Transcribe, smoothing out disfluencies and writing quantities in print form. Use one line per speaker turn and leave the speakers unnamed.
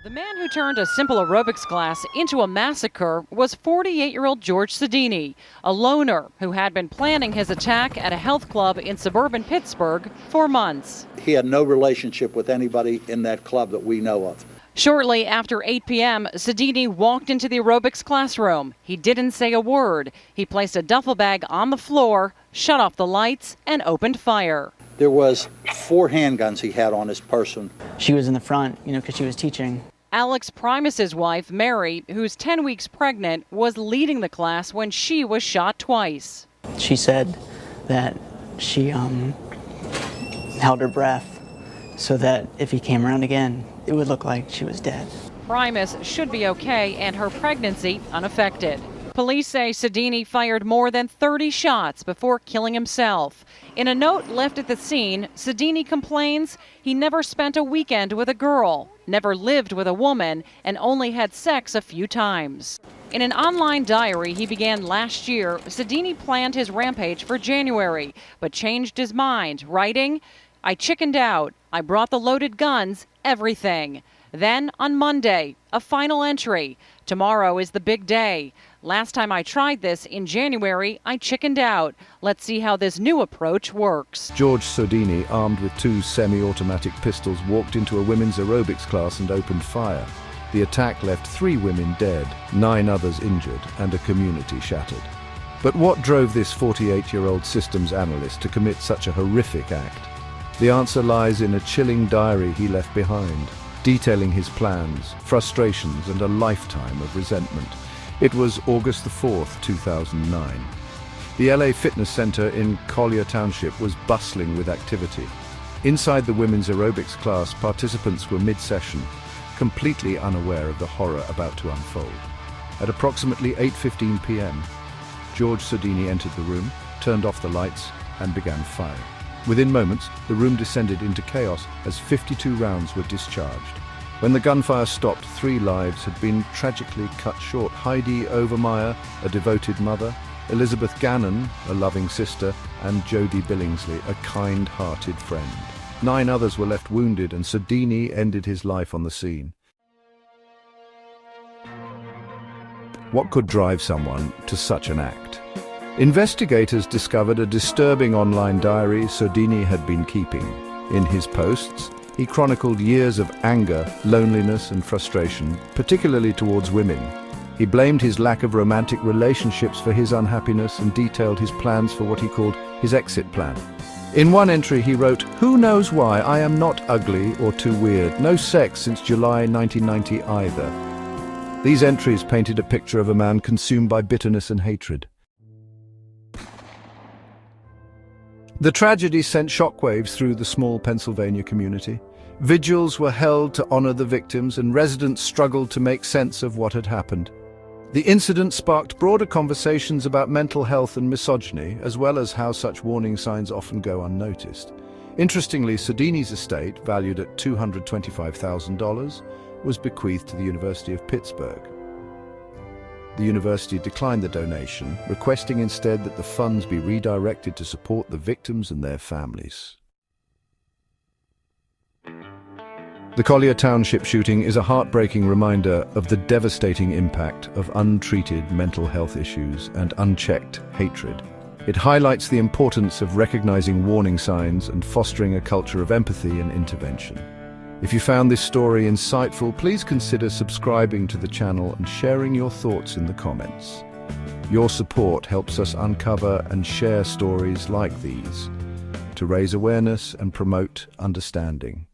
The man who turned a simple aerobics class into a massacre was 48-year-old George Sodini, a loner who had been planning his attack at a health club in suburban Pittsburgh for months.
He had no relationship with anybody in that club that we know of.
Shortly after 8 p.m., Sodini walked into the aerobics classroom. He didn't say a word. He placed a duffel bag on the floor, shut off the lights, and opened fire.
There was 4 handguns he had on his person.
She was in the front, because she was teaching.
Alex Primus's wife, Mary, who's 10 weeks pregnant, was leading the class when she was shot twice.
She said that she held her breath so that if he came around again, it would look like she was dead.
Primus should be okay and her pregnancy unaffected. Police say Sodini fired more than 30 shots before killing himself. In a note left at the scene, Sodini complains he never spent a weekend with a girl, never lived with a woman, and only had sex a few times. In an online diary he began last year, Sodini planned his rampage for January, but changed his mind, writing, "I chickened out. I brought the loaded guns, everything." Then on Monday, a final entry. "Tomorrow is the big day. Last time I tried this in January, I chickened out. Let's see how this new approach works."
George Sodini, armed with 2 semi-automatic pistols, walked into a women's aerobics class and opened fire. The attack left 3 women dead, 9 others injured, and a community shattered. But what drove this 48-year-old systems analyst to commit such a horrific act? The answer lies in a chilling diary he left behind, detailing his plans, frustrations, and a lifetime of resentment. It was August the 4th, 2009. The LA Fitness Center in Collier Township was bustling with activity. Inside the women's aerobics class, participants were mid-session, completely unaware of the horror about to unfold. At approximately 8:15 p.m., George Sodini entered the room, turned off the lights, and began firing. Within moments, the room descended into chaos as 52 rounds were discharged. When the gunfire stopped, 3 lives had been tragically cut short. Heidi Overmeyer, a devoted mother, Elizabeth Gannon, a loving sister, and Jody Billingsley, a kind-hearted friend. 9 others were left wounded, and Sodini ended his life on the scene. What could drive someone to such an act? Investigators discovered a disturbing online diary Sodini had been keeping. In his posts, he chronicled years of anger, loneliness, and frustration, particularly towards women. He blamed his lack of romantic relationships for his unhappiness and detailed his plans for what he called his exit plan. In one entry he wrote, "Who knows why I am not ugly or too weird. No sex since July 1990 either." These entries painted a picture of a man consumed by bitterness and hatred. The tragedy sent shockwaves through the small Pennsylvania community. Vigils were held to honor the victims, and residents struggled to make sense of what had happened. The incident sparked broader conversations about mental health and misogyny, as well as how such warning signs often go unnoticed. Interestingly, Sodini's estate, valued at $225,000, was bequeathed to the University of Pittsburgh. The university declined the donation, requesting instead that the funds be redirected to support the victims and their families. The Collier Township shooting is a heartbreaking reminder of the devastating impact of untreated mental health issues and unchecked hatred. It highlights the importance of recognizing warning signs and fostering a culture of empathy and intervention. If you found this story insightful, please consider subscribing to the channel and sharing your thoughts in the comments. Your support helps us uncover and share stories like these to raise awareness and promote understanding.